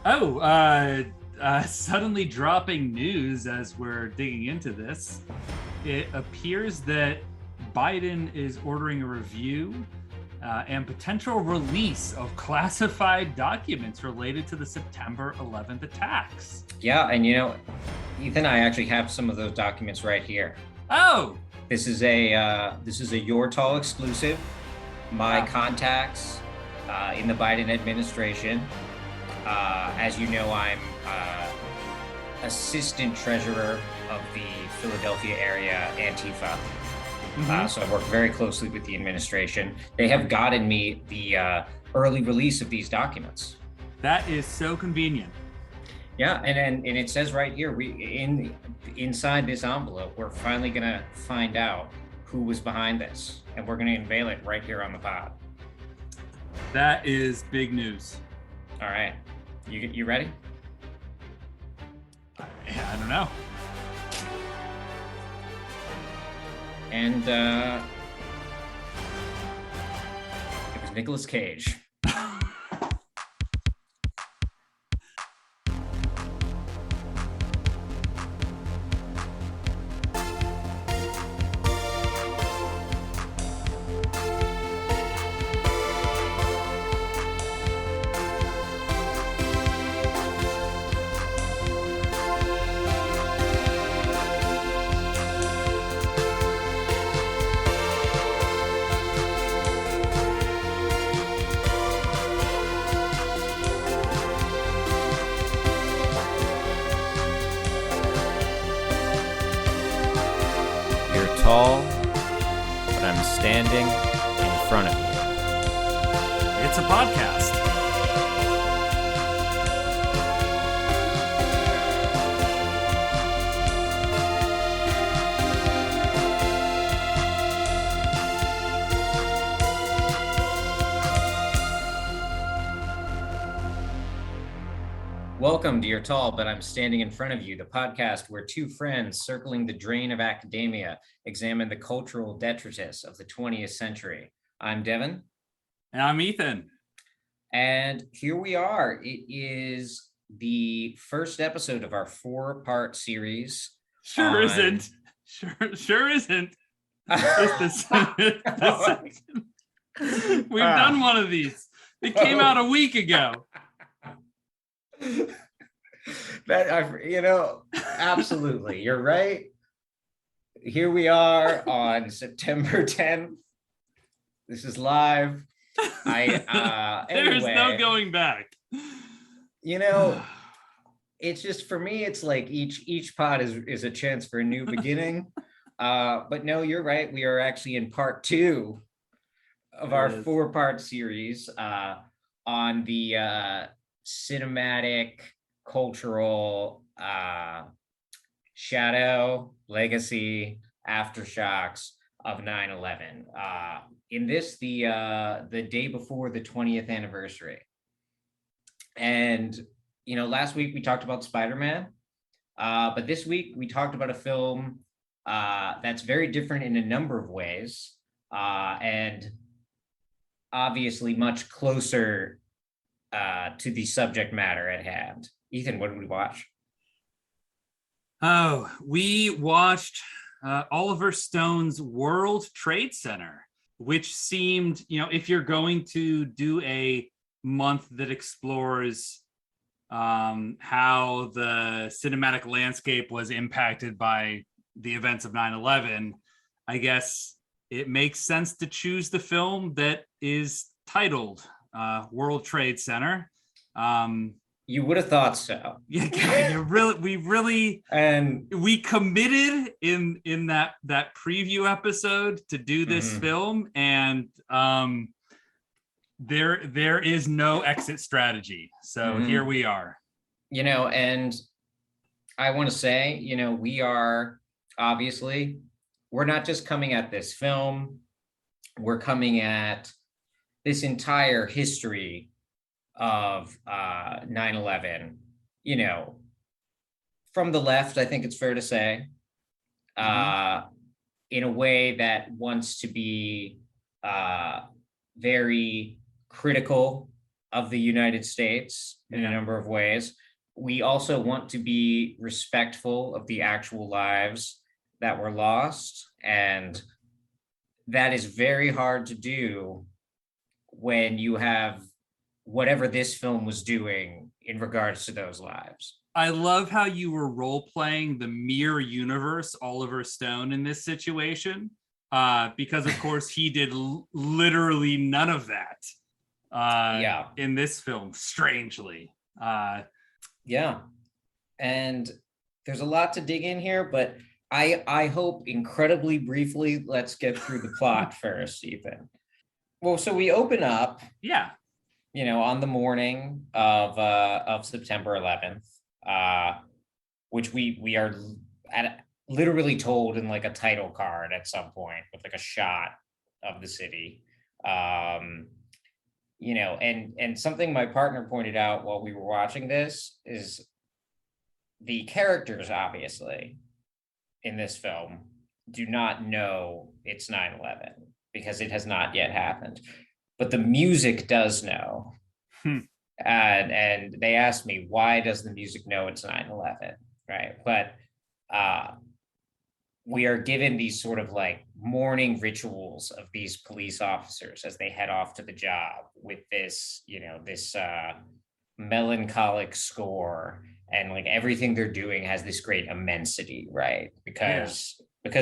Oh, suddenly dropping news as we're digging into this. It appears that Biden is ordering a review and potential release of classified documents related to the September 11th attacks. Yeah, and Ethan, I actually have some of those documents right here. Oh, This is a Your Tall exclusive. My contacts in the Biden administration. As you know, I'm assistant treasurer of the Philadelphia area Antifa. So I work very closely with the administration. They have gotten me the early release of these documents. that is so convenient. Yeah, and it says right here, inside this envelope, we're finally gonna find out who was behind this, and we're gonna unveil it right here on the pod. That is big news. All right, you ready? I don't know. And it was Nicolas Cage. Tall, but I'm standing in front of you. It's a podcast. Welcome to You're Tall, but I'm Standing in Front of You, the podcast where two friends circling the drain of academia examine the cultural detritus of the 20th century. I'm Devin. And I'm Ethan. And here we are. It is the first episode of our 4-part series. Sure isn't. Sure isn't. It's the second. We've done one of these. It came out a week ago. Absolutely, you're right. Here we are on September 10th. This is live. There's no going back. It's just, for me, it's like each pod is a chance for a new beginning. But no, you're right. We are actually in part 2 of our 4-part series on the cinematic, cultural shadow, legacy, aftershocks of 9/11. In this, the day before the 20th anniversary. And last week we talked about Spider-Man, but this week we talked about a film that's very different in a number of ways, and obviously much closer to the subject matter at hand. Ethan, what did we watch? Oh, we watched Oliver Stone's World Trade Center, which seemed, if you're going to do a month that explores how the cinematic landscape was impacted by the events of 9/11, I guess it makes sense to choose the film that is titled World Trade Center. You would have thought so. Yeah, we committed in that preview episode to do this film, and there is no exit strategy. So here we are. And I want to say, we are obviously, we're not just coming at this film, we're coming at this entire history of 9/11, from the left, I think it's fair to say, in a way that wants to be very critical of the United States in a number of ways. We also want to be respectful of the actual lives that were lost. And that is very hard to do when you have whatever this film was doing in regards to those lives. I love how you were role-playing the mirror universe Oliver Stone in this situation, because, of course, he did literally none of that in this film, strangely. Yeah. And there's a lot to dig in here, but I hope incredibly briefly, let's get through the plot first, Ethan. Well, so we open up, on the morning of September 11th, which we are literally told in like a title card at some point with like a shot of the city. And something my partner pointed out while we were watching this is the characters, obviously, in this film do not know it's 9/11 because it has not yet happened. But the music does know. And they asked me, why does the music know it's 9/11? Right. But we are given these sort of like morning rituals of these police officers as they head off to the job with this, this melancholic score, and like everything they're doing has this great immensity, right? Because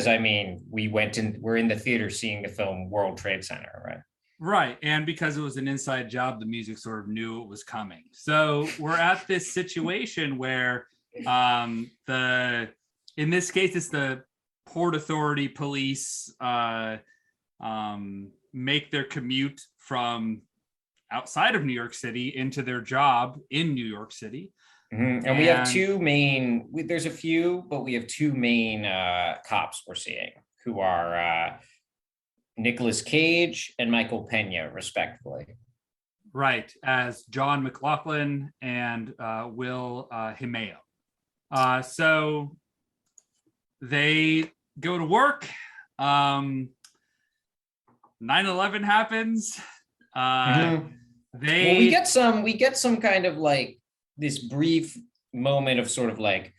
I mean, we're in the theater seeing the film World Trade Center, right? Right. And because it was an inside job, the music sort of knew it was coming. So we're at this situation where in this case, it's the Port Authority police make their commute from outside of New York City into their job in New York City. Mm-hmm. And we have there's a few, but we have two main cops we're seeing who are Nicolas Cage and Michael Pena, respectively. Right, as John McLaughlin and Will Himeo. So they go to work. 9/11 happens. We get some kind of like this brief moment of sort of like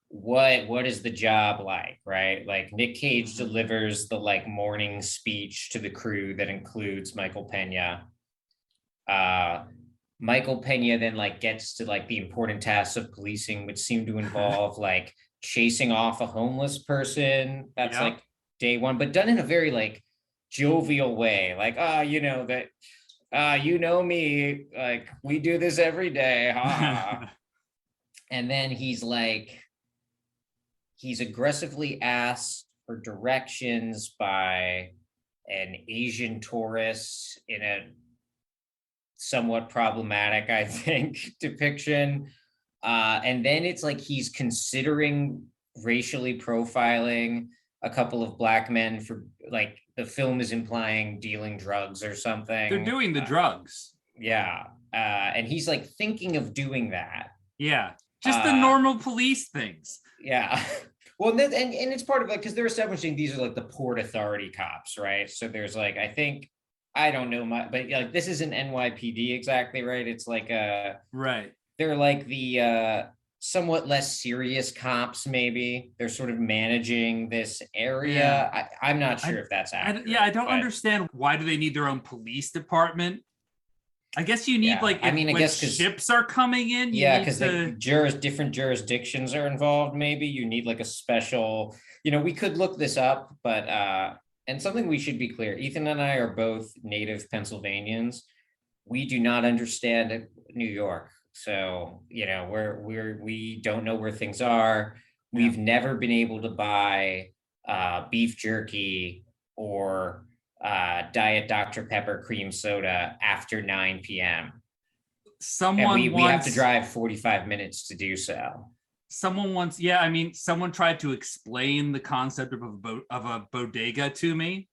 what is the job like, right? Like Nick Cage delivers the like morning speech to the crew that includes Michael Pena. Michael Pena then like gets to like the important tasks of policing, which seem to involve like chasing off a homeless person. That's like day one, but done in a very like jovial way. Like, you know me, like we do this every day. And then he's aggressively asked for directions by an Asian tourist in a somewhat problematic, I think, depiction. And then it's like he's considering racially profiling a couple of black men for like the film is implying dealing drugs or something. They're doing the drugs. And he's like thinking of doing that. Yeah. Just the normal police things. Yeah. Well, and it's part of like, because they're establishing these are like the Port Authority cops, right? So there's like, I don't know but like this isn't NYPD exactly, right? It's like right. They're like the somewhat less serious cops, maybe. They're sort of managing this area. Yeah. I'm not sure if that's accurate. I don't understand, why do they need their own police department? I guess you need when ships are coming in. Because different jurisdictions are involved. Maybe you need like a special. We could look this up, but and something we should be clear: Ethan and I are both native Pennsylvanians. We do not understand New York, so we don't know where things are. We've never been able to buy beef jerky or Diet Dr. Pepper cream soda after 9 p.m. We have to drive 45 minutes to do so. Someone tried to explain the concept of a bodega to me.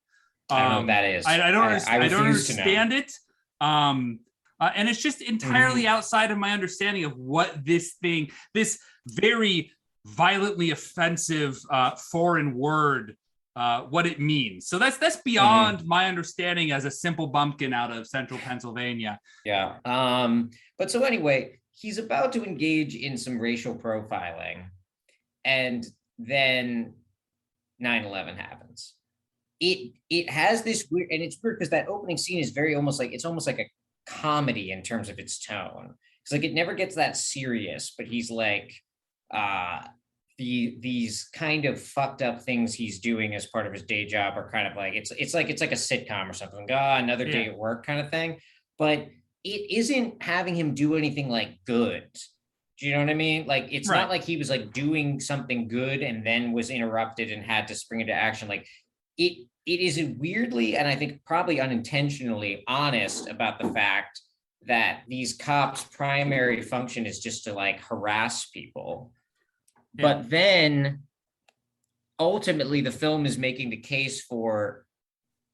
I don't know what that is. I don't understand it. And it's just entirely outside of my understanding of what this very violently offensive foreign word what it means. So that's beyond my understanding as a simple bumpkin out of central Pennsylvania. Yeah. But so anyway, he's about to engage in some racial profiling, and then 9/11 happens. It has this weird, and it's weird because that opening scene is very almost like a comedy in terms of its tone. It's like it never gets that serious, but he's like these kind of fucked up things he's doing as part of his day job are kind of like it's like a sitcom or something. Another day at work kind of thing. But it isn't having him do anything like good. Do you know what I mean? Like it's not like he was like doing something good and then was interrupted and had to spring into action. Like it is weirdly, and I think probably unintentionally, honest about the fact that these cops' primary function is just to like harass people. Yeah. But then ultimately the film is making the case for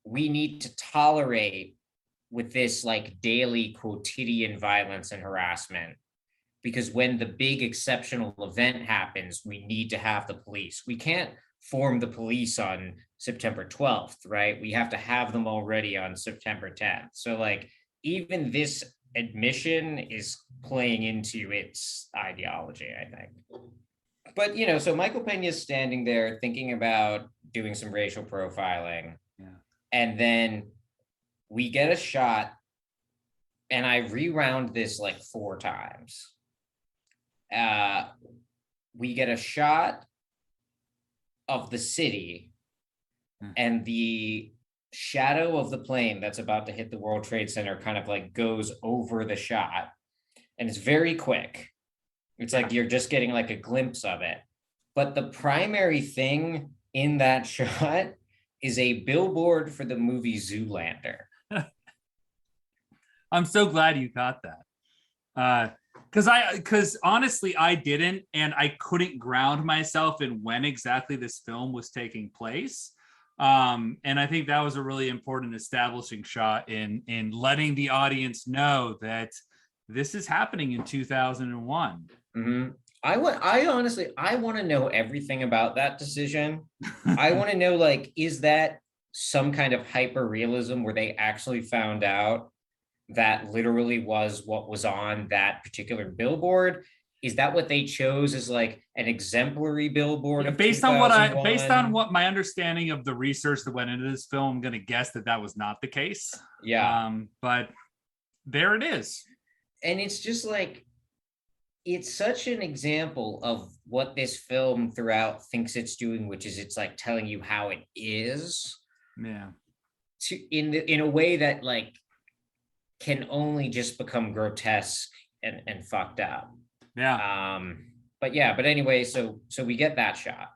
we need to tolerate with this like daily quotidian violence and harassment, because when the big exceptional event happens, we need to have the police. We can't form the police on September 12th, right? We have to have them already on September 10th. So like even this admission is playing into its ideology, I think. But, you know, so Michael Peña's standing there thinking about doing some racial profiling. Yeah. And then we get a shot, and I rewound this like 4 times. We get a shot of the city and the shadow of the plane that's about to hit the World Trade Center kind of like goes over the shot, and it's very quick. It's like you're just getting like a glimpse of it. But the primary thing in that shot is a billboard for the movie Zoolander. I'm so glad you got that. Because honestly, I didn't, and I couldn't ground myself in when exactly this film was taking place. And I think that was a really important establishing shot in letting the audience know that this is happening in 2001. Mm-hmm. I honestly want to know everything about that decision. I want to know, like, is that some kind of hyper realism where they actually found out that literally was what was on that particular billboard? Is that what they chose as like an exemplary billboard? Yeah, of based on what my understanding of the research that went into this film, I'm going to guess that was not the case. Yeah. But there it is. And it's just like, it's such an example of what this film throughout thinks it's doing, which is it's like telling you how it is. Yeah. In a way that like can only just become grotesque and fucked up. Yeah. But anyway, so we get that shot.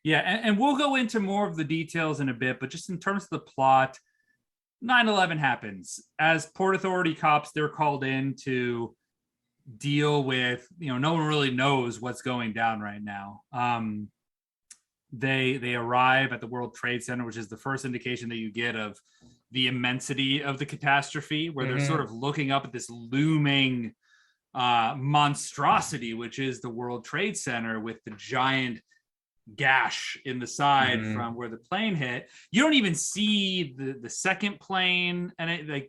Yeah, and we'll go into more of the details in a bit, but just in terms of the plot, 9/11 happens. As Port Authority cops, they're called in to deal with, no one really knows what's going down right now. They arrive at the World Trade Center, which is the first indication that you get of the immensity of the catastrophe, where they're sort of looking up at this looming monstrosity, which is the World Trade Center, with the giant gash in the side from where the plane hit. You don't even see the second plane, and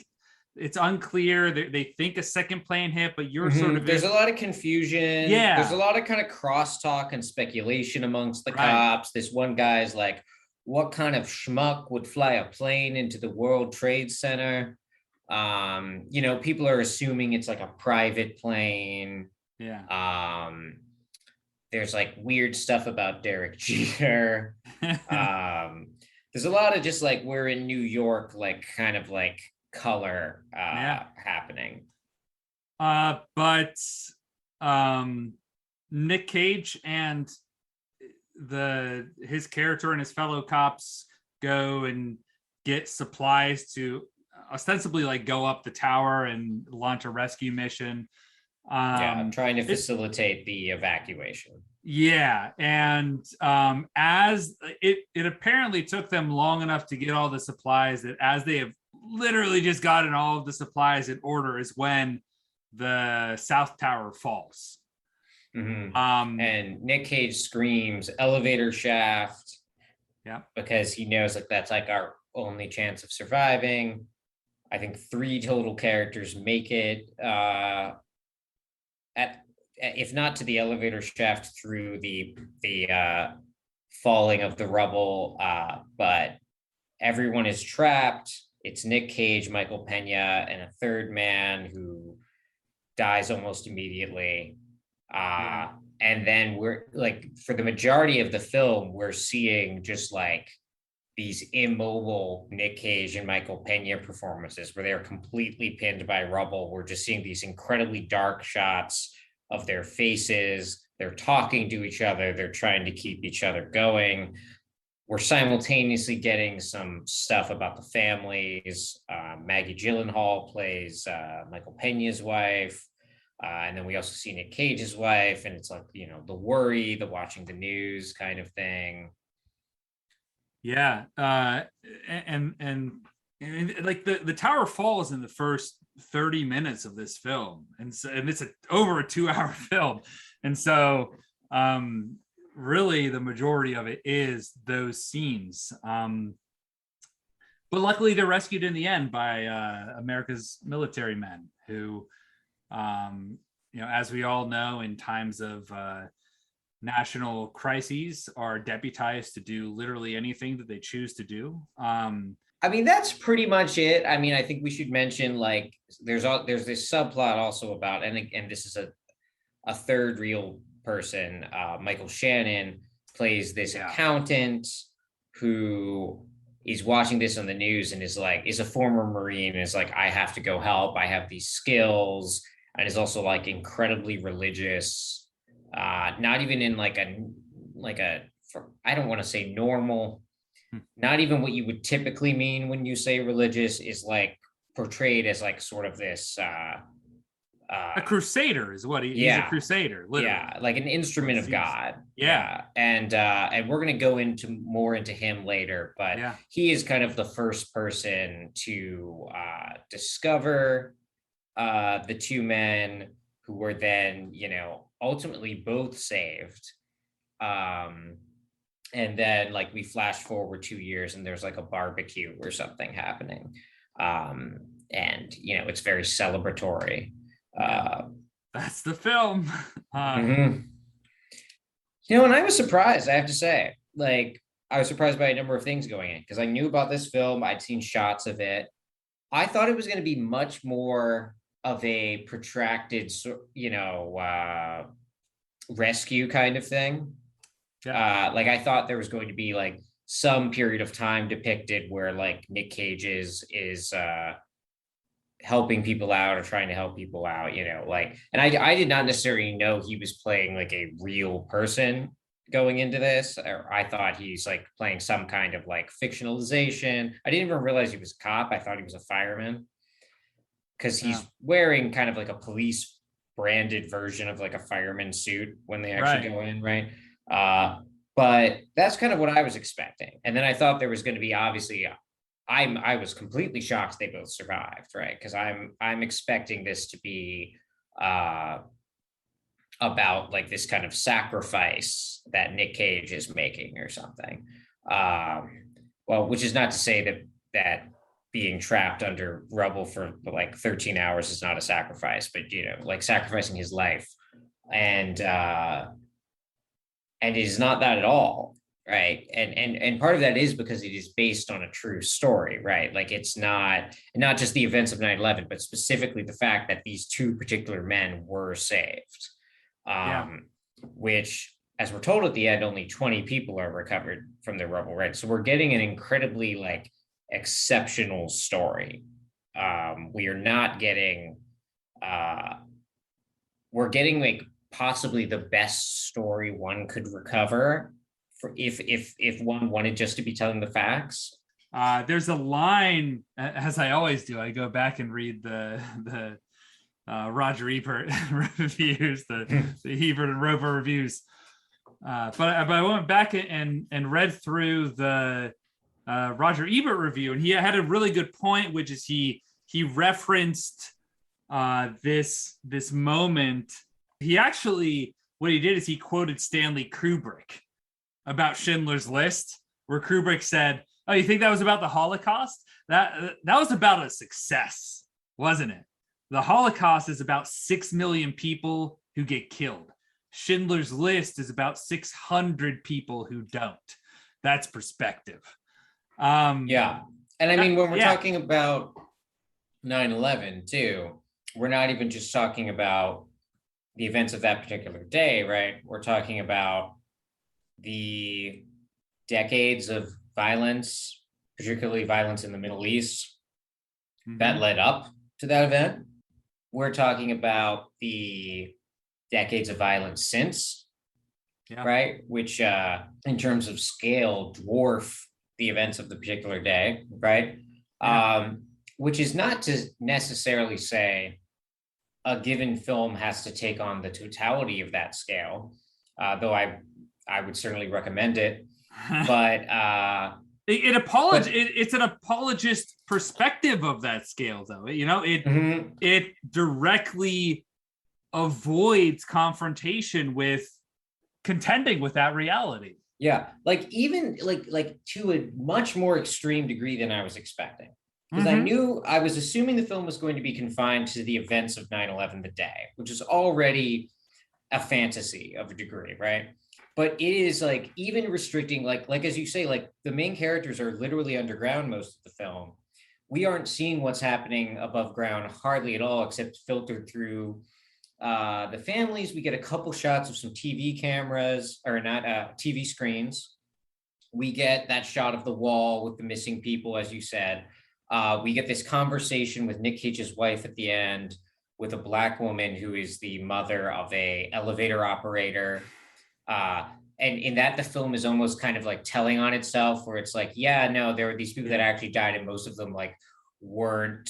it's unclear. They think a second plane hit, but you're sort of... There's a lot of confusion. Yeah. There's a lot of kind of crosstalk and speculation amongst the cops. This one guy's like, what kind of schmuck would fly a plane into the World Trade Center? People are assuming it's like a private plane. Yeah. There's like weird stuff about Derek Jeter. There's a lot of just like, we're in New York, like kind of like color happening. But Nick Cage and his character and his fellow cops go and get supplies to ostensibly like go up the tower and launch a rescue mission. Trying to facilitate the evacuation. Yeah, and as it apparently took them long enough to get all the supplies that as they have literally just gotten all of the supplies in order is when the South Tower falls. And Nick Cage screams, elevator shaft. Yeah. because he knows like that's like our only chance of surviving. I think 3 total characters make it at if not to the elevator shaft, through the falling of the rubble, but everyone is trapped. It's Nick Cage, Michael Pena, and a third man who dies almost immediately. And then we're like, for the majority of the film, we're seeing just like these immobile Nick Cage and Michael Pena performances where they're completely pinned by rubble. We're just seeing these incredibly dark shots of their faces. They're talking to each other. They're trying to keep each other going. We're simultaneously getting some stuff about the families. Maggie Gyllenhaal plays Michael Pena's wife. And then we also see Nick Cage's wife, and it's like, you know, the worry, the watching the news kind of thing. Yeah. And like the tower falls in the first 30 minutes of this film. And so, and it's over a 2-hour film. And so, really the majority of it is those scenes. But luckily they're rescued in the end by America's military men who, you know, as we all know, in times of national crises, are deputized to do literally anything that they choose to do. I mean, that's pretty much it. I mean, I think we should mention like there's this subplot also about, and this is a third real person. Michael Shannon plays this accountant who is watching this on the news and is a former Marine, and is like, I have to go help. I have these skills, and is also like incredibly religious. Not even in like a I don't want to say normal, not even what you would typically mean when you say religious, is like portrayed as like sort of this a crusader is what he's a crusader, literally. Yeah, like an instrument of God. Yeah. And we're going to go into him later, but he is kind of the first person to discover the 2 men who were then, you know, ultimately both saved. And then like we flash forward 2 years and there's like a barbecue or something happening. And, you know, it's very celebratory. That's the film. You know, and I was surprised, I have to say. Like, I was surprised by a number of things going in, because I knew about this film. I'd seen shots of it. I thought it was going to be much more of a protracted, you know, rescue kind of thing. Like, I thought there was going to be like some period of time depicted where like Nick Cage is helping people out or trying to help people out, you know, like, and I did not necessarily know he was playing like a real person going into this, or I thought he's like playing some kind of like fictionalization. I didn't even realize he was a cop. I thought he was a fireman, because he's wearing kind of like a police branded version of like a fireman suit when they actually go in, right? But that's kind of what I was expecting. And then I thought there was going to be, obviously, I was completely shocked they both survived, right? Because I'm expecting this to be about like this kind of sacrifice that Nick Cage is making or something. Well, which is not to say that being trapped under rubble for like 13 hours is not a sacrifice, but, you know, like sacrificing his life, and it is not that at all. Right. And part of that is because it is based on a true story, right? Like, it's not just the events of 9/11, but specifically the fact that these 2 particular men were saved, which, as we're told at the end, only 20 people are recovered from the rubble, right? So we're getting an incredibly like exceptional story. We are not getting, we're getting like possibly the best story one could recover, for if one wanted just to be telling the facts. There's a line, as I always do, I go back and read the Roger Ebert reviews, the Ebert and Rover reviews. But I went back and read through the Roger Ebert review, and he had a really good point, which is he referenced this moment. He actually, what he did is he quoted Stanley Kubrick about Schindler's List, where Kubrick said, "Oh, you think that was about the Holocaust? That was about a success, wasn't it? The Holocaust is about 6 million people who get killed. Schindler's List is about 600 people who don't. That's perspective." Yeah. And I mean, when we're yeah. talking about 9/11 too, we're not even just talking about the events of that particular day, right? We're talking about the decades of violence, particularly violence in the Middle East, that led up to that event. We're talking about the decades of violence since, right? Which, in terms of scale, dwarf the events of the particular day, right? Which is not to necessarily say a given film has to take on the totality of that scale, though I would certainly recommend it. But it's an apologist perspective of that scale, though. It directly avoids confrontation with contending with that reality. Yeah, like even like to a much more extreme degree than I was expecting. Because I was assuming the film was going to be confined to the events of 9/11 the day, which is already a fantasy of a degree, right? But it is like even restricting, like as you say, like the main characters are literally underground most of the film. We aren't seeing what's happening above ground hardly at all, except filtered through the families. We get a couple shots of some TV cameras, or not TV screens. We get that shot of the wall with the missing people, as you said. We get this conversation with Nick Cage's wife at the end with a Black woman who is the mother of a elevator operator. And in that, the film is almost kind of like telling on itself, where it's like, yeah, no, there were these people that actually died, and most of them like weren't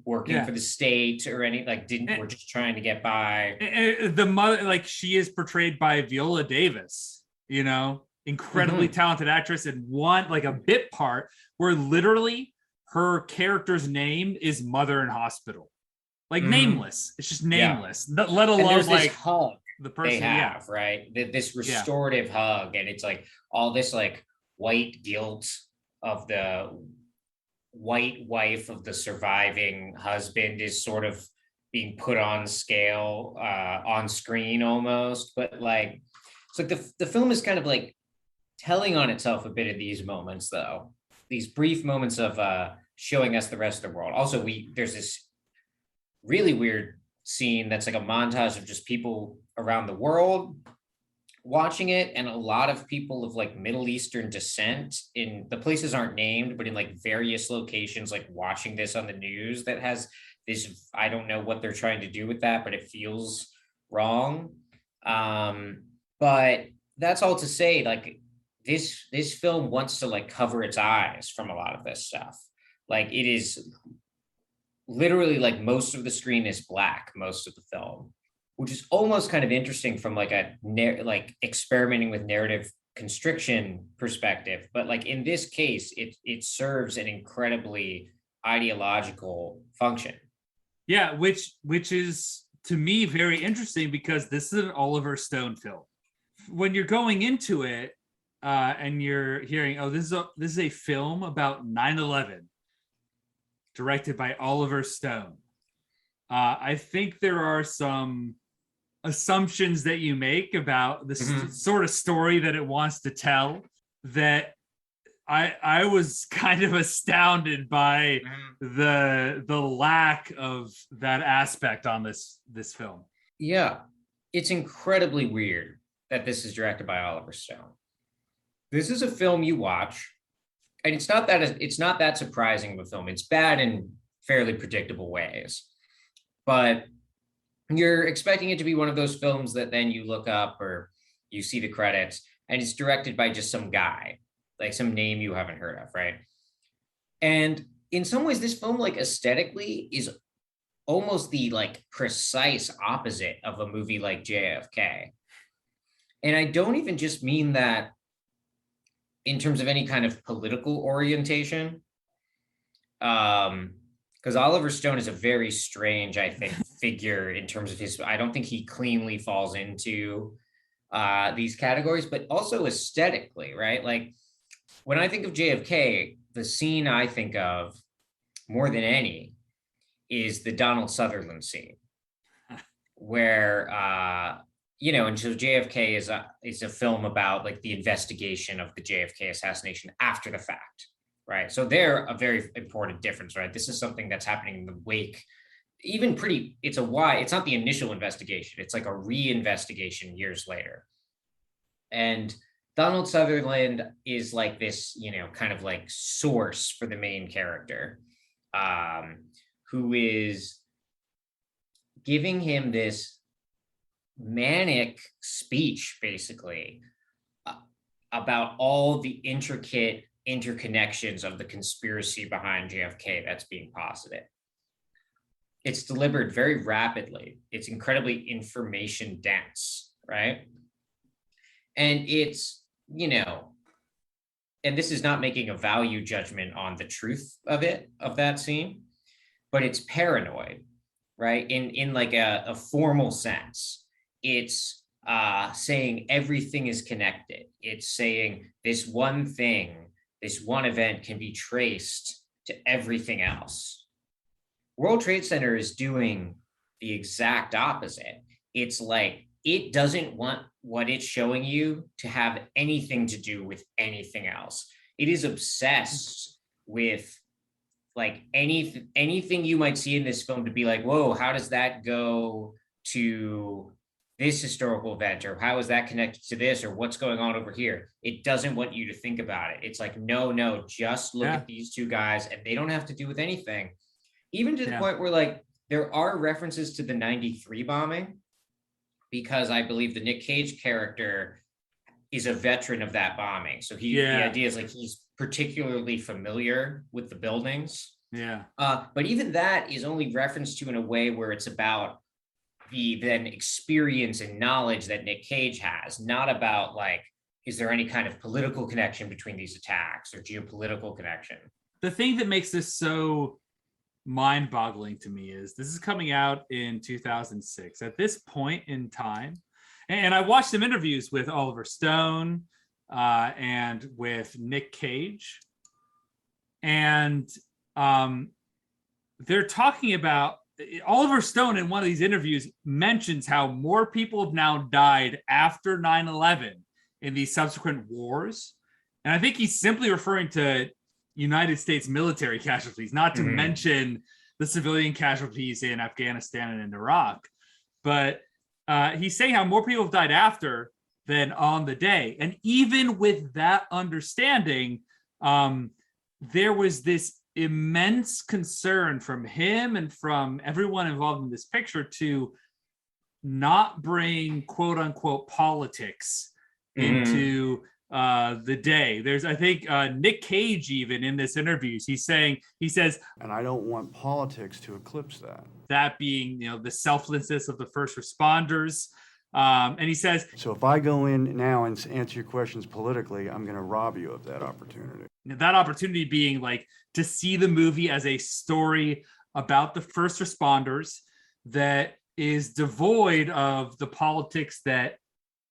working for the state or any, like were just trying to get by. The mother, like she is portrayed by Viola Davis, incredibly talented actress, and one like a bit part where literally her character's name is Mother in Hospital, like nameless. It's just nameless. Let alone like hug the person they have, right? This restorative hug, and it's like all this like white guilt of the white wife of the surviving husband is sort of being put on scale, on screen almost. But like, it's like the film is kind of like telling on itself a bit of these moments, though. These brief moments of showing us the rest of the world. Also, there's this really weird scene that's like a montage of just people around the world watching it, and a lot of people of like Middle Eastern descent, in the places aren't named, but in like various locations, like watching this on the news. That has this, I don't know what they're trying to do with that, but it feels wrong. But that's all to say, like this film wants to like cover its eyes from a lot of this stuff. Like it is literally like most of the screen is black most of the film, which is almost kind of interesting from like like experimenting with narrative constriction perspective. But like in this case, it serves an incredibly ideological function. Yeah, which is to me very interesting, because this is an Oliver Stone film. When you're going into it and you're hearing, oh, this is a film about 9/11 directed by Oliver Stone. I think there are some assumptions that you make about the sort of story that it wants to tell that I was kind of astounded by the lack of that aspect on this film. Yeah, it's incredibly weird that this is directed by Oliver Stone. This is a film you watch, and it's not that surprising of a film. It's bad in fairly predictable ways, but you're expecting it to be one of those films that then you look up or you see the credits, and it's directed by just some guy, like some name you haven't heard of, right? And in some ways, this film, like aesthetically, is almost the like precise opposite of a movie like JFK. And I don't even just mean that in terms of any kind of political orientation, because Oliver Stone is a very strange, I think, figure in terms of I don't think he cleanly falls into these categories, but also aesthetically, right? Like When I think of JFK, the scene I think of more than any is the Donald Sutherland scene, where and so JFK is a film about like the investigation of the JFK assassination after the fact, right? So they're a very important difference, right? This is something that's happening in the wake, it's not the initial investigation, it's like a re-investigation years later. And Donald Sutherland is like this, kind of like source for the main character, who is giving him this manic speech, basically, about all the intricate interconnections of the conspiracy behind JFK that's being posited. It's delivered very rapidly. It's incredibly information dense, right? And it's, and this is not making a value judgment on the truth of that scene, but it's paranoid, right? In like a formal sense. It's saying everything is connected. It's saying this one thing, this one event can be traced to everything else. World Trade Center is doing the exact opposite. It's like, it doesn't want what it's showing you to have anything to do with anything else. It is obsessed with like anything you might see in this film to be like, whoa, how does that go to this historical event, or how is that connected to this, or what's going on over here? It doesn't want you to think about it. It's like, no, just look at these two guys, and they don't have to do with anything. Even to the point where like there are references to the 93 bombing, because I believe the Nick Cage character is a veteran of that bombing. So the idea is like he's particularly familiar with the buildings. Yeah. But even that is only referenced to in a way where it's about the then experience and knowledge that Nick Cage has, not about like, is there any kind of political connection between these attacks or geopolitical connection? The thing that makes this so mind-boggling to me is this is coming out in 2006. At this point in time, and I watched some interviews with Oliver Stone and with Nick Cage, and they're talking about, Oliver Stone in one of these interviews mentions how more people have now died after 9/11 in these subsequent wars. And I think he's simply referring to United States military casualties, not to mention the civilian casualties in Afghanistan and in Iraq. But he's saying how more people have died after than on the day. And even with that understanding, there was this immense concern from him and from everyone involved in this picture to not bring quote unquote politics into the day. There's, I think, Nick Cage, even in this interview, he says, and I don't want politics to eclipse that. That being, the selflessness of the first responders. And he says, so if I go in now and answer your questions politically, I'm going to rob you of that opportunity. That opportunity being like to see the movie as a story about the first responders that is devoid of the politics that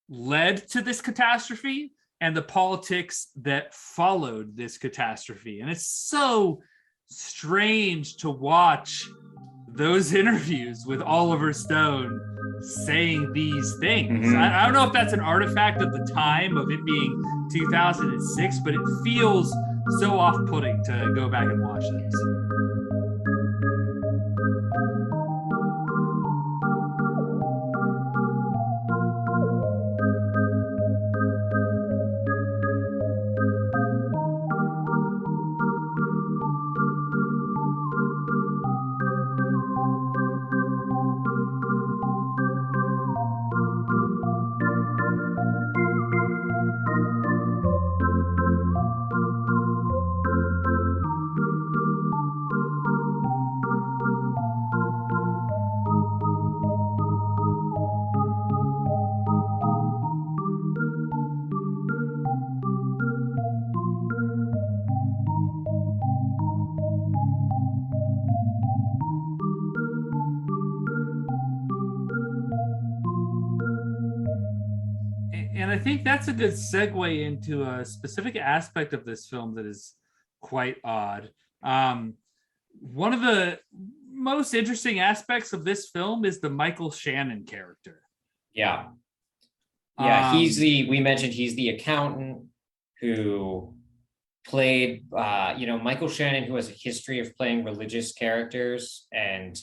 led to this catastrophe and the politics that followed this catastrophe. And it's so strange to watch those interviews with Oliver Stone saying these things. I don't know if that's an artifact of the time of it being 2006, but it feels so off-putting to go back and watch this. think that's a good segue into a specific aspect of this film that is quite odd. One of the most interesting aspects of this film is the Michael Shannon character. Yeah. We mentioned he's the accountant who played, Michael Shannon, who has a history of playing religious characters and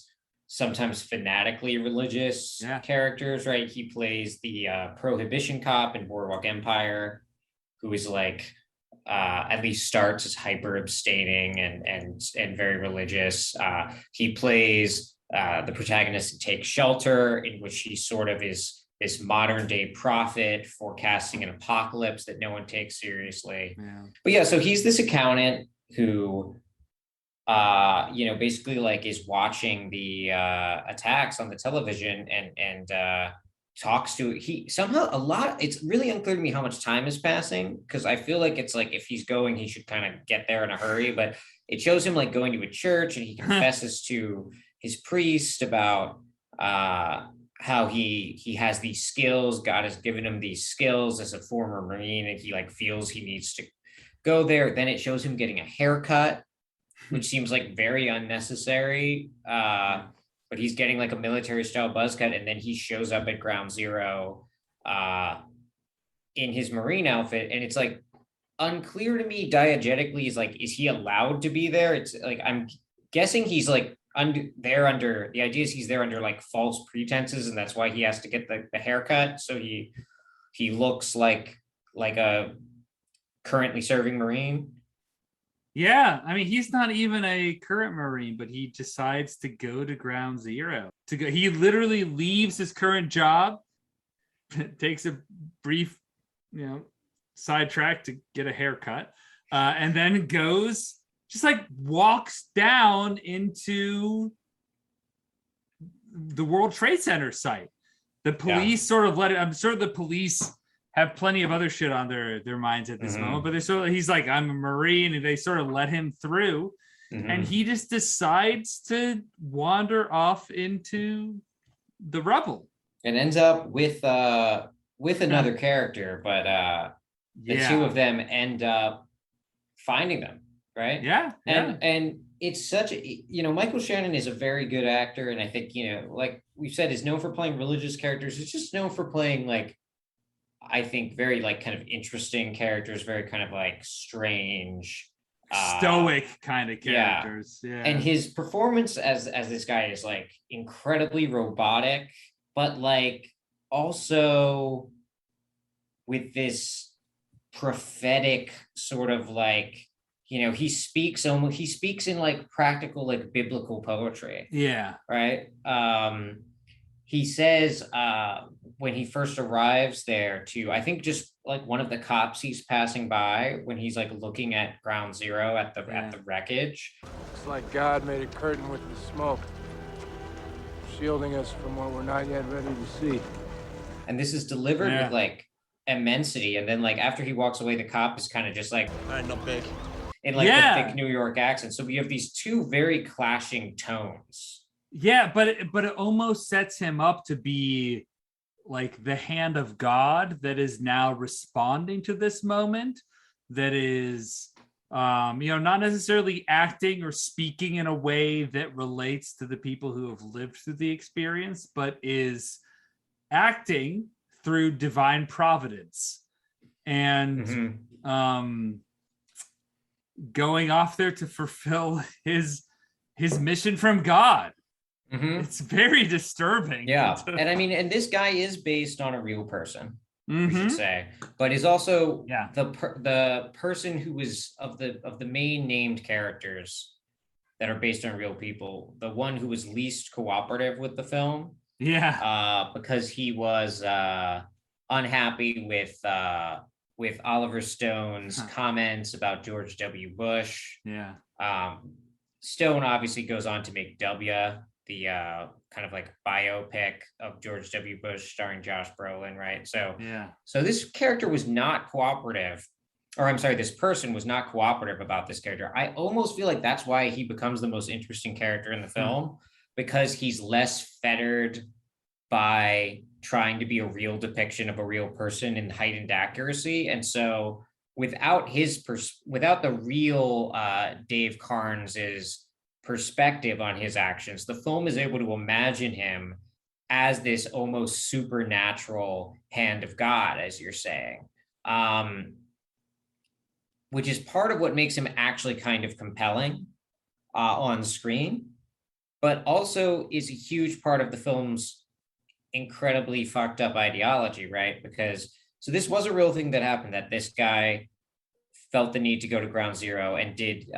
sometimes fanatically religious characters, right? He plays the prohibition cop in Boardwalk Empire, who is like, at least starts as hyper abstaining and very religious. He plays the protagonist in Take Shelter, in which he sort of is this modern day prophet forecasting an apocalypse that no one takes seriously. Yeah. But yeah, so he's this accountant who, basically like is watching the attacks on the television and talks to he somehow a lot. It's really unclear to me how much time is passing, because I feel like it's like if he's going, he should kind of get there in a hurry. But it shows him like going to a church, and he confesses to his priest about how he has these skills. God has given him these skills as a former Marine, and he like feels he needs to go there. Then it shows him getting a haircut, which seems like very unnecessary. But he's getting like a military style buzz cut, and then he shows up at Ground Zero in his Marine outfit, and it's like unclear to me diegetically is he allowed to be there? It's like I'm guessing he's like under the idea is he's there under like false pretenses, and that's why he has to get the haircut, so he looks like a currently serving Marine. Yeah, I mean, he's not even a current Marine, but he decides to go to Ground Zero. He literally leaves his current job, takes a brief, sidetrack to get a haircut, and then goes, just like walks down into the World Trade Center site. The police sort of let it. I'm sure the police have plenty of other shit on their minds at this moment, but he's like, I'm a Marine, and they sort of let him through, and he just decides to wander off into the rubble and ends up with another character, but the two of them end up finding them, right? And it's such a, Michael Shannon is a very good actor, and I think, like we've said, is known for playing religious characters. It's just known for playing like, I think, very like kind of interesting characters, very kind of like strange, stoic kind of characters. Yeah. And his performance as this guy is like incredibly robotic, but like also with this prophetic sort of like, he speaks in like practical, like biblical poetry. Yeah. Right. He says when he first arrives there to, I think, just like one of the cops he's passing by when he's like looking at Ground Zero at the wreckage. It's like God made a curtain with the smoke, shielding us from what we're not yet ready to see. And this is delivered with like immensity. And then like after he walks away, the cop is kind of just like, all right, no big. In like the thick New York accent. So we have these two very clashing tones. Yeah, but it almost sets him up to be like the hand of God that is now responding to this moment, that is not necessarily acting or speaking in a way that relates to the people who have lived through the experience, but is acting through divine providence and going off there to fulfill his mission from God. It's very disturbing. Yeah. And I mean, and this guy is based on a real person, we should say, but is also the person who is of the main named characters that are based on real people, the one who was least cooperative with the film. Yeah. Because he was unhappy with Oliver Stone's comments about George W. Bush. Yeah. Stone obviously goes on to make W, the kind of like biopic of George W. Bush starring Josh Brolin, right? So this character was not cooperative, or I'm sorry, this person was not cooperative about this character. I almost feel like that's why he becomes the most interesting character in the film, because he's less fettered by trying to be a real depiction of a real person in heightened accuracy. And so without without the real Dave Carnes's perspective on his actions, the film is able to imagine him as this almost supernatural hand of God, as you're saying, which is part of what makes him actually kind of compelling on screen, but also is a huge part of the film's incredibly fucked up ideology, right? Because so this was a real thing that happened, that this guy felt the need to go to ground zero and did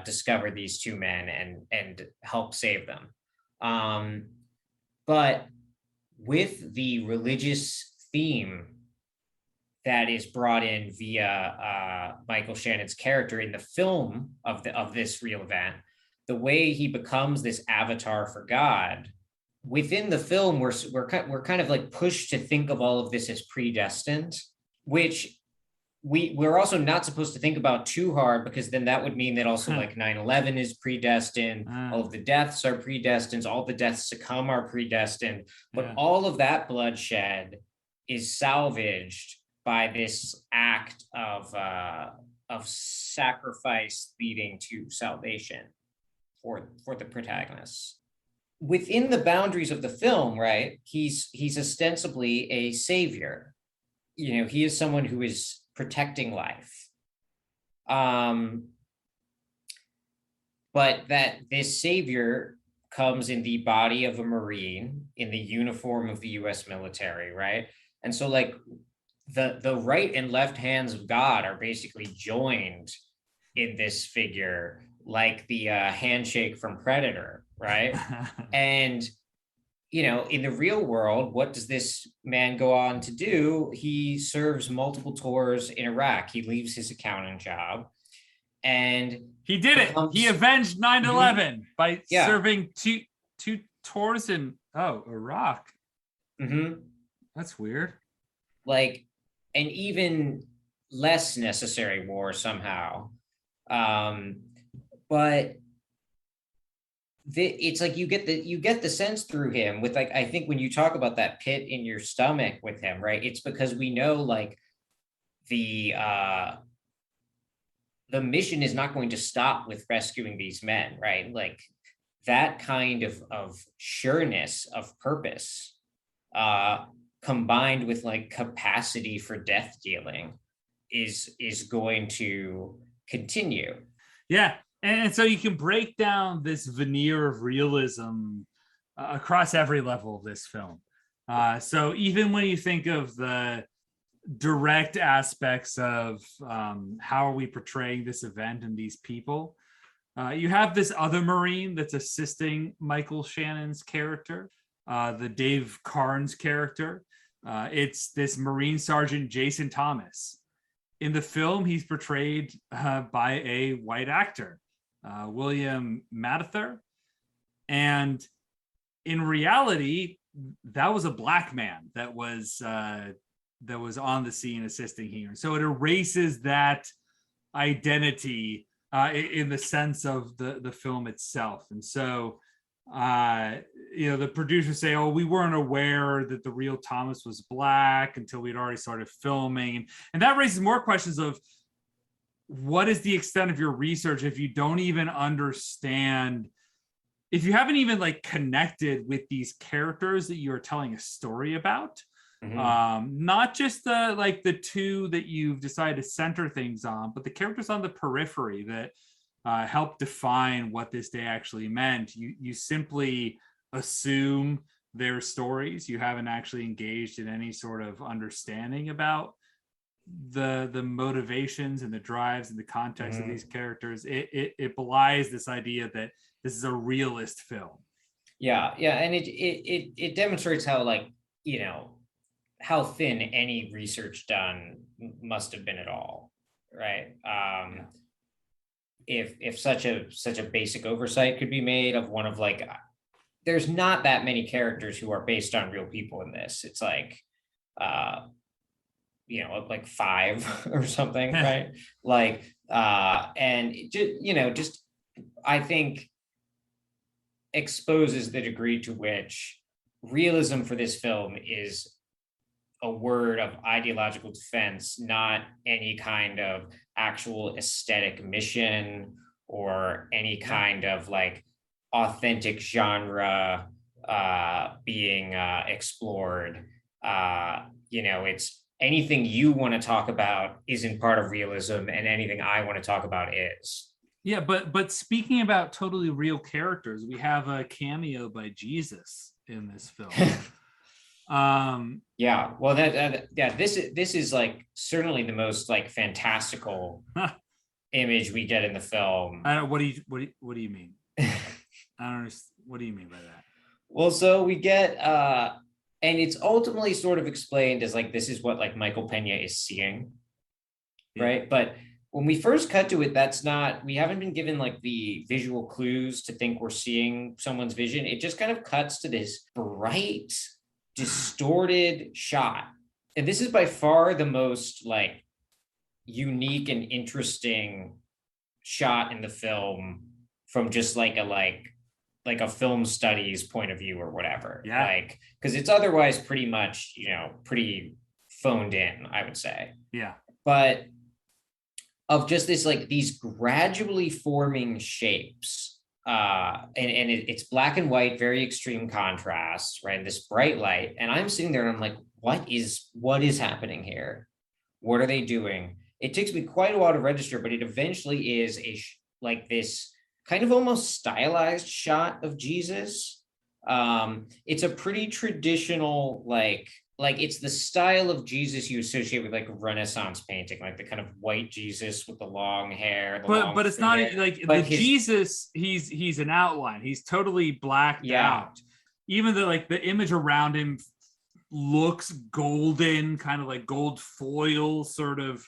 discover these two men and help save them. But with the religious theme that is brought in via Michael Shannon's character in the film of this real event, the way he becomes this avatar for God within the film, we're kind of like pushed to think of all of this as predestined, which we're also not supposed to think about too hard, because then that would mean that also like 9/11 is predestined, all of the deaths are predestined, all the deaths to come are predestined, but all of that bloodshed is salvaged by this act of sacrifice leading to salvation for the protagonists. Within the boundaries of the film, right, he's ostensibly a savior. You know, he is someone who is protecting life. But that this savior comes in the body of a Marine in the uniform of the US military, right? And so like the right and left hands of God are basically joined in this figure, like the handshake from Predator, right? And, you know, in the real world, what does this man go on to do? He serves multiple tours in Iraq. He leaves his accounting job, and he did it. He avenged 9/11 by serving two tours in Iraq. That's weird. Like an even less necessary war somehow. But it's like you get the sense through him with, like, I think when you talk about that pit in your stomach with him, right? It's because we know like the mission is not going to stop with rescuing these men, right? Like that kind of sureness of purpose, combined with like capacity for death dealing, is going to continue. Yeah. And so you can break down this veneer of realism across every level of this film. So even when you think of the direct aspects of how are we portraying this event and these people, you have this other Marine that's assisting Michael Shannon's character, the Dave Carnes character. It's this Marine Sergeant Jason Thomas. In the film, he's portrayed by a white actor, William Mather, and in reality, that was a black man that was on the scene assisting here. So it erases that identity in the sense of the film itself. And so, you know, the producers say, "Oh, we weren't aware that the real Thomas was black until we'd already started filming," and that raises more questions of, what is the extent of your research if you don't even understand, if you haven't even like connected with these characters that you're telling a story about, not just the two that you've decided to center things on, but the characters on the periphery that help define what this day actually meant. You simply assume their stories. You haven't actually engaged in any sort of understanding about the motivations and the drives and the context of these characters. It belies this idea that this is a realist film. Yeah, and it demonstrates how, like, you know, how thin any research done must have been at all, right? If such a basic oversight could be made of one of, like, there's not that many characters who are based on real people in this. It's like you know, like 5 or something, right? Like, and just I think exposes the degree to which realism for this film is a word of ideological defense, not any kind of actual aesthetic mission or any kind of like authentic genre being explored. It's anything you want to talk about isn't part of realism, and anything I want to talk about is. Yeah, but speaking about totally real characters, we have a cameo by Jesus in this film. Well, this is like certainly the most like fantastical image we get in the film. I don't. What do you mean? I don't understand. What do you mean by that? Well, so we get and it's ultimately sort of explained as like this is what like Michael Pena is seeing, right? But when we first cut to it, we haven't been given like the visual clues to think we're seeing someone's vision. It just kind of cuts to this bright, distorted shot. And this is by far the most like unique and interesting shot in the film from just like a film studies point of view or whatever. Yeah. Like, because it's otherwise pretty much, pretty phoned in, I would say. Yeah. But of just this, like these gradually forming shapes. It's black and white, very extreme contrast, right? This bright light. And I'm sitting there and I'm like, what is happening here? What are they doing? It takes me quite a while to register, but it eventually is like this kind of almost stylized shot of Jesus. It's a pretty traditional, like it's the style of Jesus you associate with like Renaissance painting, like the kind of white Jesus with the long hair. But it's not like the Jesus. He's an outline. He's totally blacked out. Even the image around him looks golden, kind of like gold foil, sort of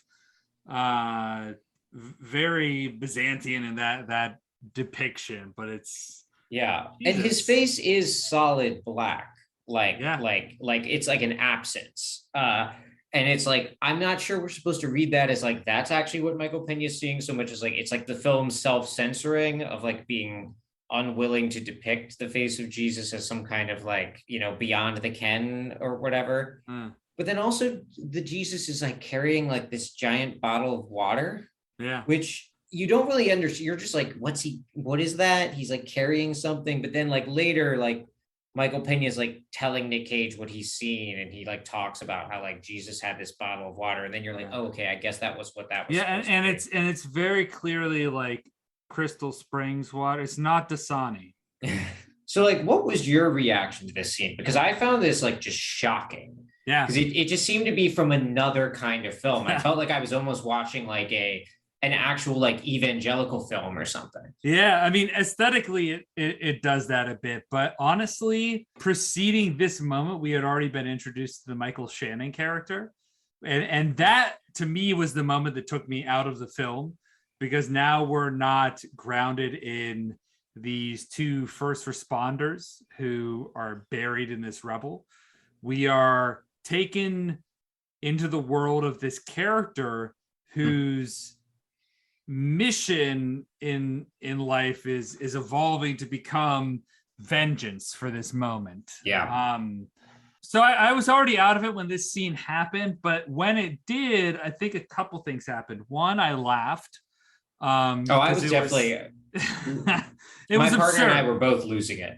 very Byzantine in that depiction. But it's Jesus. And his face is solid black. Like it's like an absence. And it's like, I'm not sure we're supposed to read that as like, that's actually what Michael Pena is seeing so much as like, it's like the film's self-censoring of like being unwilling to depict the face of Jesus as some kind of like, beyond the ken or whatever. But then also the Jesus is like carrying like this giant bottle of water, which you don't really understand. You're just like, what is that? He's like carrying something. But then like later, like, Michael Pena is like telling Nick Cage what he's seen, and he like talks about how like Jesus had this bottle of water, and then you're like, oh, okay, I guess that was what that was. Yeah, and it's very clearly like Crystal Springs water. It's not Dasani. So like, what was your reaction to this scene? Because I found this like just shocking. Yeah, because it just seemed to be from another kind of film. I felt like I was almost watching like an actual like evangelical film or something. Yeah, I mean, aesthetically it does that a bit, but honestly, preceding this moment, we had already been introduced to the Michael Shannon character, and that to me was the moment that took me out of the film, because now we're not grounded in these two first responders who are buried in this rubble. We are taken into the world of this character whose mission in life is evolving to become vengeance for this moment. So I was already out of it when this scene happened, but when it did, I think a couple things happened. One, I laughed. I was definitely it was my partner absurd. and I were both losing it.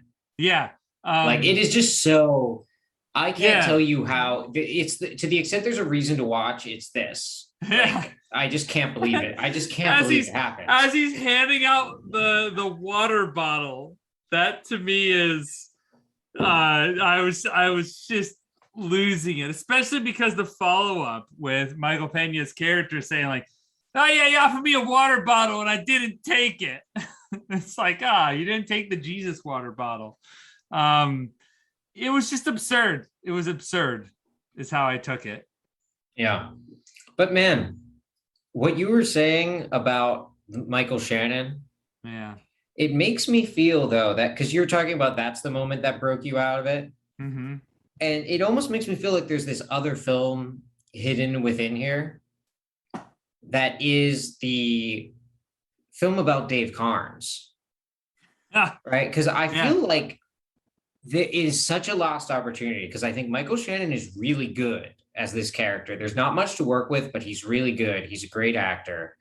Like it is just so, I can't tell you how it's to the extent there's a reason to watch, it's this. Like, I just can't believe it. I just can't believe it happened. As he's handing out the water bottle, that to me is I was just losing it, especially because the follow-up with Michael Pena's character saying like, oh yeah, you offered me a water bottle and I didn't take it. It's like, you didn't take the Jesus water bottle. It was just absurd. It was absurd is how I took it. Yeah. But man, what you were saying about Michael Shannon, it makes me feel though that, because you're talking about that's the moment that broke you out of it. Mm-hmm. And it almost makes me feel like there's this other film hidden within here that is the film about Dave Carnes. Right? Because I feel like there is such a lost opportunity, because I think Michael Shannon is really good as this character. There's not much to work with, but he's really good. He's a great actor.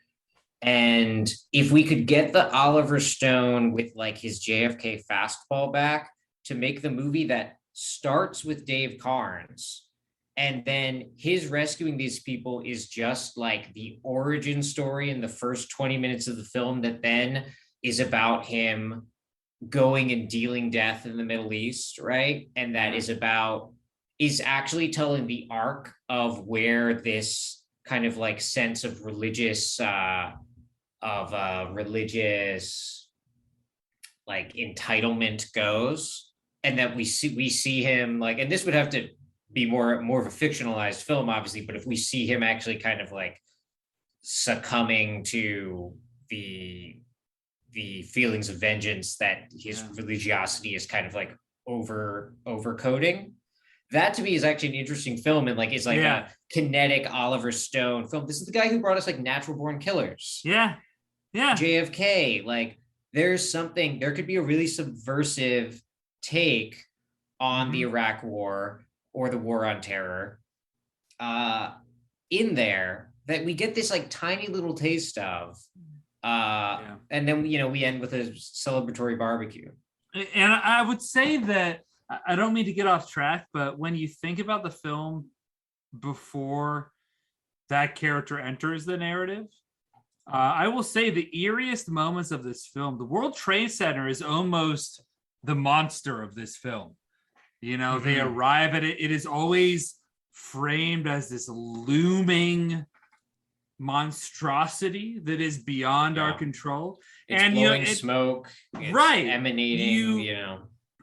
And if we could get the Oliver Stone with like his JFK fastball back to make the movie that starts with Dave Carnes, and then his rescuing these people is just like the origin story in the first 20 minutes of the film that then is about him going and dealing death in the Middle East, right? And that is actually telling the arc of where this kind of like sense of religious like entitlement goes, and that we see him like, and this would have to be more of a fictionalized film, obviously, but if we see him actually kind of like succumbing to the feelings of vengeance that his religiosity is kind of like overcoating, that to me is actually an interesting film, and like it's like a kinetic Oliver Stone film. This is the guy who brought us like Natural Born Killers. Yeah. JFK. Like there could be a really subversive take on the Iraq War or the War on Terror in there that we get this like tiny little taste of. And then, we end with a celebratory barbecue. And I would say that, I don't mean to get off track, but when you think about the film before that character enters the narrative, I will say the eeriest moments of this film, the World Trade Center is almost the monster of this film. They arrive at it. It is always framed as this looming monstrosity that is beyond our control. It's blowing smoke, it's emanating,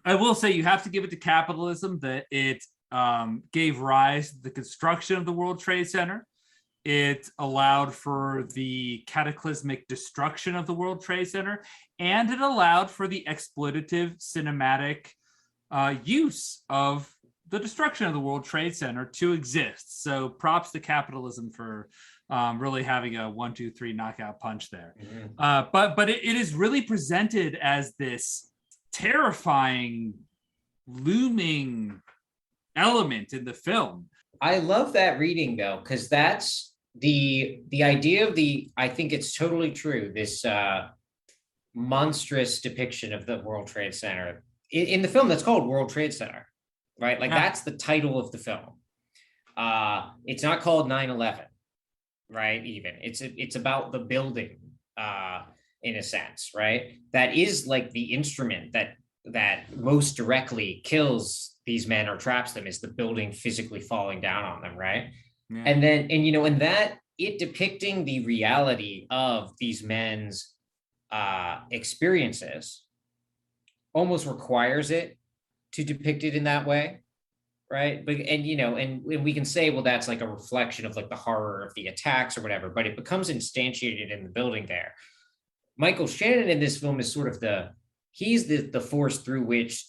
I will say you have to give it to capitalism that it gave rise to the construction of the World Trade Center. It allowed for the cataclysmic destruction of the World Trade Center, and it allowed for the exploitative cinematic use of the destruction of the World Trade Center to exist. So props to capitalism for really having a 1, 2, 3 knockout punch there. But it is really presented as this terrifying, looming element in the film. I love that reading though, because that's the idea of I think it's totally true, this monstrous depiction of the World Trade Center in the film that's called World Trade Center, right? Like that's the title of the film. It's not called 9/11, right? Even it's about the building in a sense, right? That is like the instrument that most directly kills these men or traps them, is the building physically falling down on them, right? And then and that it depicting the reality of these men's experiences almost requires it to depict it in that way, right? But and we can say, well, that's like a reflection of like the horror of the attacks or whatever, but it becomes instantiated in the building there. Michael Shannon in this film is sort of he's the force through which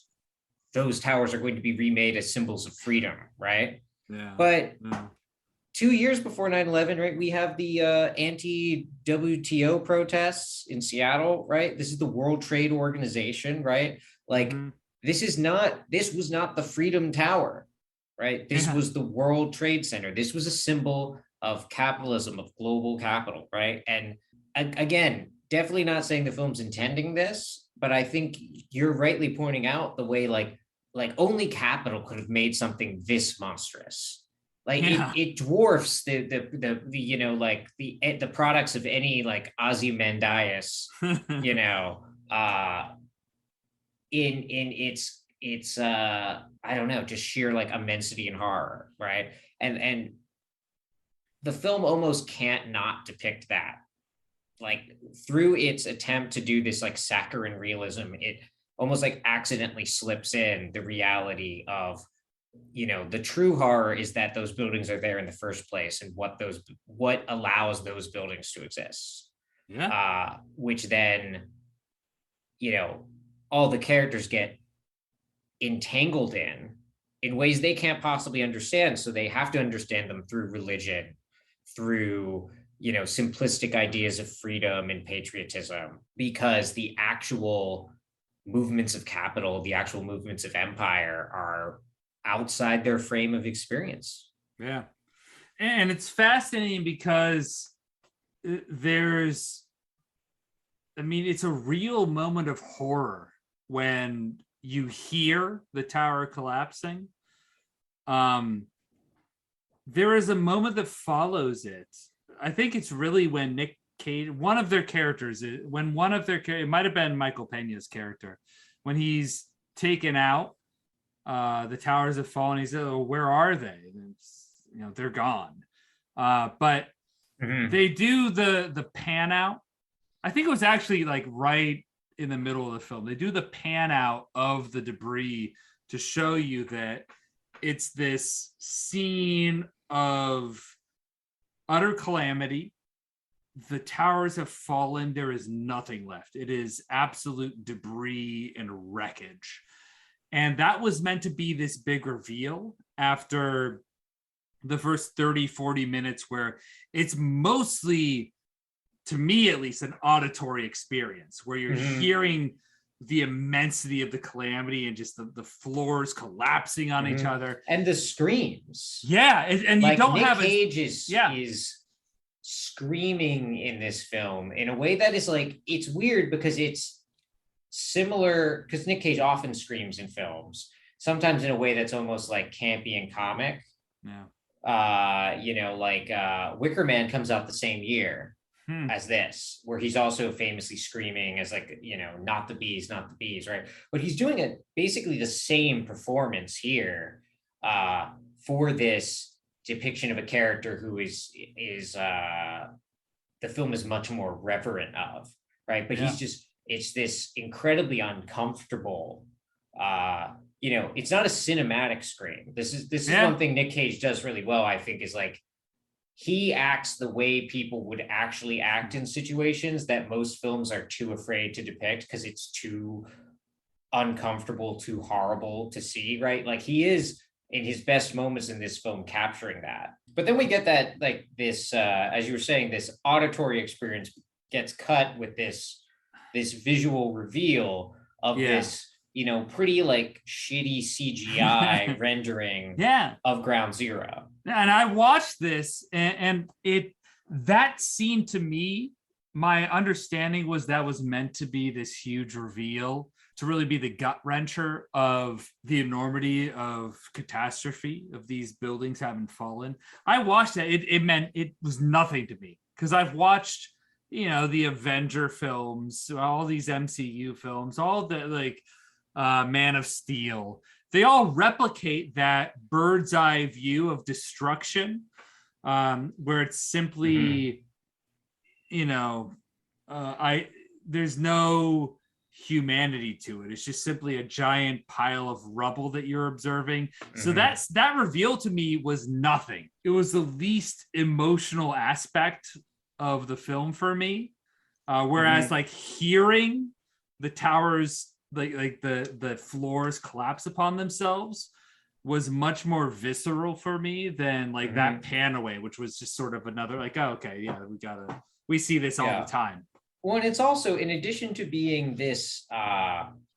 those towers are going to be remade as symbols of freedom, right? But 2 years before 9/11, right, we have the anti-WTO protests in Seattle, right? This is the World Trade Organization, right? Like this was not the Freedom Tower, right? This was the World Trade Center. This was a symbol of capitalism, of global capital, right? And again, definitely not saying the film's intending this, but I think you're rightly pointing out the way like only capital could have made something this monstrous. Like it dwarfs the products of any like Ozymandias, in its I don't know, just sheer like immensity and horror, right? And the film almost can't not depict that. Like through its attempt to do this like saccharine realism, it almost like accidentally slips in the reality of, the true horror is that those buildings are there in the first place, and what allows those buildings to exist. Which then, all the characters get entangled in ways they can't possibly understand. So they have to understand them through religion, through simplistic ideas of freedom and patriotism, because the actual movements of capital, the actual movements of empire are outside their frame of experience. And it's fascinating because it's a real moment of horror when you hear the tower collapsing. There is a moment that follows it. I think it's really when Nick Cage, it might have been Michael Pena's character, when he's taken out, the towers have fallen. He said, "Oh, where are they?" They're gone. But they do the pan out. I think it was actually like right in the middle of the film. They do the pan out of the debris to show you that it's this scene of utter calamity. The towers have fallen. There is nothing left. It is absolute debris and wreckage. And that was meant to be this big reveal after the first 30, 40 minutes, where it's mostly, to me at least, an auditory experience where you're hearing the immensity of the calamity and just the floors collapsing on each other. And the screams. Yeah. And you don't Nick have Cage is screaming in this film in a way that is like, it's weird because it's similar, because Nick Cage often screams in films, sometimes in a way that's almost like campy and comic. Wicker Man comes out the same year as this, where he's also famously screaming as like, not the bees, right? But he's doing basically the same performance here for this depiction of a character who is the film is much more reverent of, right? But it's this incredibly uncomfortable, it's not a cinematic scream. This is one thing Nick Cage does really well, I think, is like, he acts the way people would actually act in situations that most films are too afraid to depict because it's too uncomfortable, too horrible to see, right? Like, he is in his best moments in this film capturing that. But then we get that, like, this, as you were saying, this auditory experience gets cut with this visual reveal of this, pretty like shitty CGI rendering of Ground Zero. And I watched this, and that scene, to me, my understanding was that was meant to be this huge reveal, to really be the gut wrencher of the enormity of catastrophe of these buildings having fallen. I watched that. It meant it was nothing to me, because I've watched, the Avenger films, all these MCU films, all the Man of Steel. They all replicate that bird's eye view of destruction, where it's simply, there's no humanity to it. It's just simply a giant pile of rubble that you're observing. So that reveal to me was nothing. It was the least emotional aspect of the film for me. Whereas like hearing the towers, like the floors collapse upon themselves, was much more visceral for me than like that pan away, which was just sort of another like, oh, okay, yeah, we see this all the time. Well, and it's also, in addition to being this,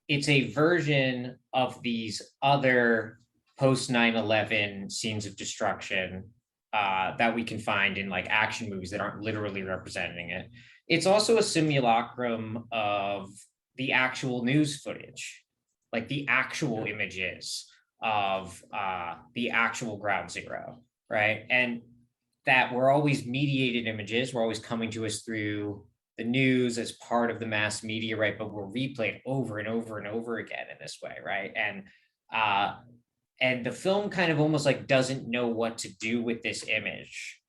it's a version of these other post 9/11 scenes of destruction that we can find in like action movies that aren't literally representing it. It's also a simulacrum of the actual news footage, like the actual images of the actual Ground Zero, right? And that were always mediated images, were always coming to us through the news as part of the mass media, right? But we're replayed over and over and over again in this way, right? And the film kind of almost like doesn't know what to do with this image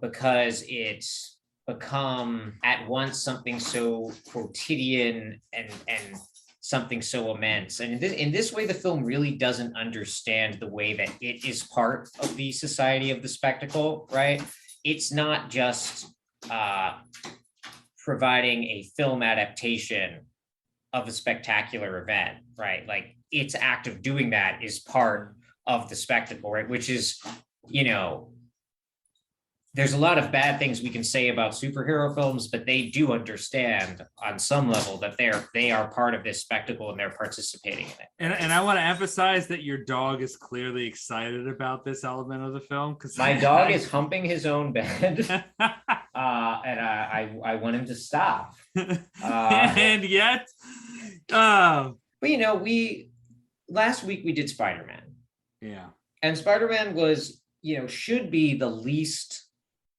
because it's become at once something so quotidian and something so immense. And in this way, the film really doesn't understand the way that it is part of the society of the spectacle, right? It's not just providing a film adaptation of a spectacular event, right? Like, its act of doing that is part of the spectacle, right? Which is, the there's a lot of bad things we can say about superhero films, but they do understand on some level that they are part of this spectacle and they're participating in it. And I want to emphasize that your dog is clearly excited about this element of the film, because My dog is humping his own bed, and I want him to stop. And yet, but last week we did Spider-Man. Yeah. And Spider-Man was, should be the least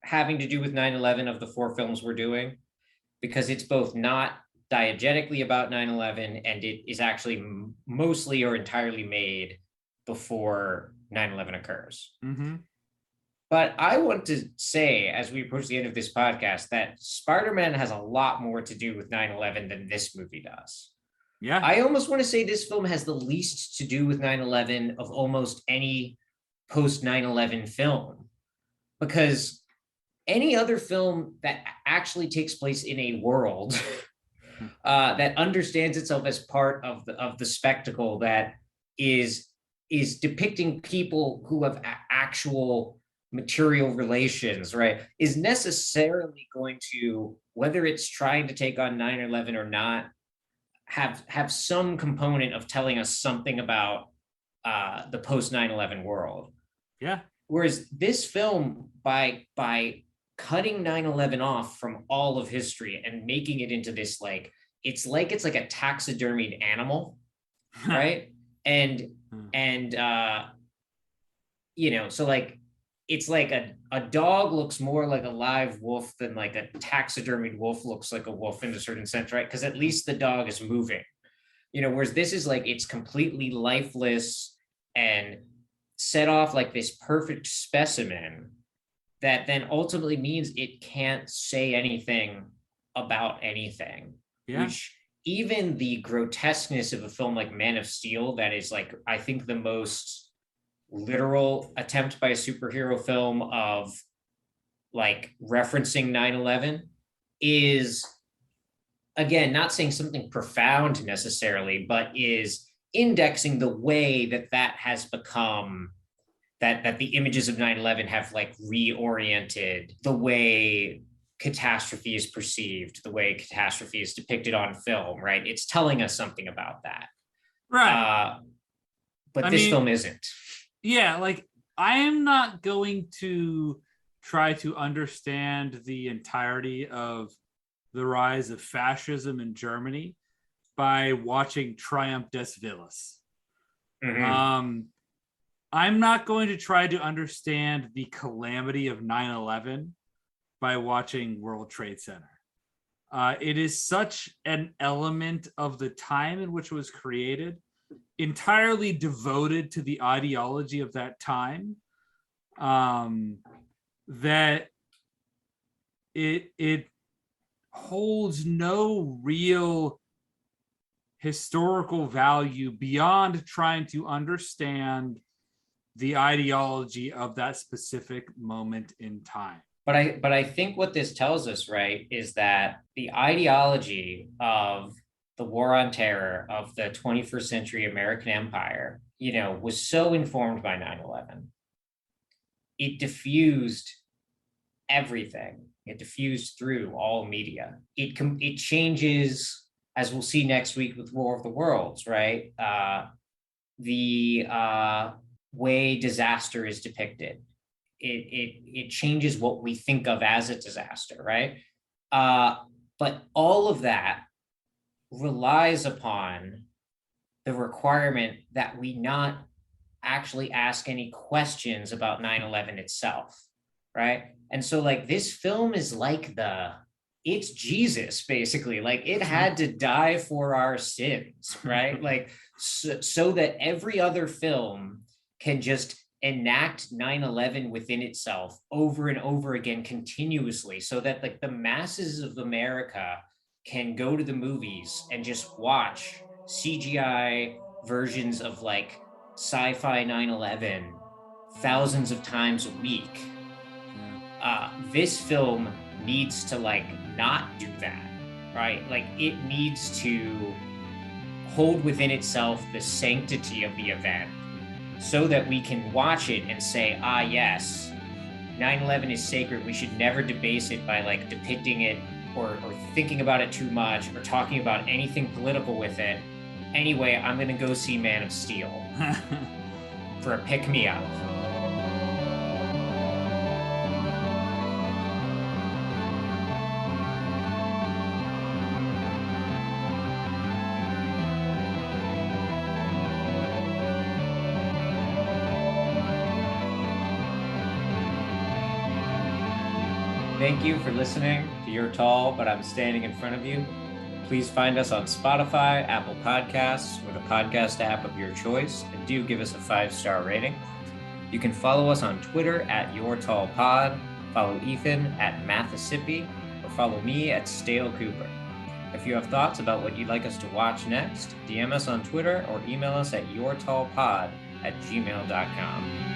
having to do with 9/11 of the 4 films we're doing, because it's both not diegetically about 9/11 and it is actually mostly or entirely made before 9/11 occurs. Mm-hmm. But I want to say, as we approach the end of this podcast, that Spider-Man has a lot more to do with 9/11 than this movie does. Yeah. I almost want to say this film has the least to do with 9/11 of almost any post 9/11 film, because any other film that actually takes place in a world that understands itself as part of the spectacle that is depicting people who have actual material relations, right, is necessarily going to, whether it's trying to take on 9/11 or not, have some component of telling us something about the post 9/11 world. Yeah. Whereas this film, by cutting 9/11 off from all of history and making it into this, it's like a taxidermied animal, right? So it's like a dog looks more like a live wolf than like a taxidermied wolf looks like a wolf in a certain sense, right? Because at least the dog is moving, whereas this is it's completely lifeless and set off like this perfect specimen that then ultimately means it can't say anything about anything. Yeah. Which, even the grotesqueness of a film like Man of Steel, that is I think the most literal attempt by a superhero film of referencing 9/11, is, again, not saying something profound necessarily, but is indexing the way that has become, that the images of 9/11 have reoriented the way catastrophe is perceived, the way catastrophe is depicted on film, right? It's telling us something about that. Right. But this film isn't. Yeah, I am not going to try to understand the entirety of the rise of fascism in Germany by watching Triumph des Willis. Mm-hmm. I'm not going to try to understand the calamity of 9/11 by watching World Trade Center. It is such an element of the time in which it was created, entirely devoted to the ideology of that time, that it holds no real historical value beyond trying to understand the ideology of that specific moment in time. But I think what this tells us, right, is that the ideology of the war on terror of the 21st century American empire, was so informed by 9/11. It diffused everything. It diffused through all media. It changes, as we'll see next week with War of the Worlds, right? The way disaster is depicted. It changes what we think of as a disaster, right? But all of that relies upon the requirement that we not actually ask any questions about 9/11 itself, right? And so this film is it's Jesus, basically. It had to die for our sins, right? So that every other film can just enact 9/11 within itself over and over again continuously, so that the masses of America can go to the movies and just watch CGI versions of sci-fi 9/11 thousands of times a week. This film needs to not do that, right? It needs to hold within itself the sanctity of the event, so that we can watch it and say, yes, 9/11 is sacred. We should never debase it by like depicting it or thinking about it too much or talking about anything political with it. Anyway, I'm going to go see Man of Steel for a pick-me-up. Thank you for listening to You're Tall, But I'm Standing in Front of You. Please find us on Spotify, Apple Podcasts, or the podcast app of your choice, and do give us a 5-star rating. You can follow us on Twitter at YourTallPod, follow Ethan at Mathisipi, or follow me at Stale Cooper. If you have thoughts about what you'd like us to watch next, DM us on Twitter or email us at yourtallpod@gmail.com.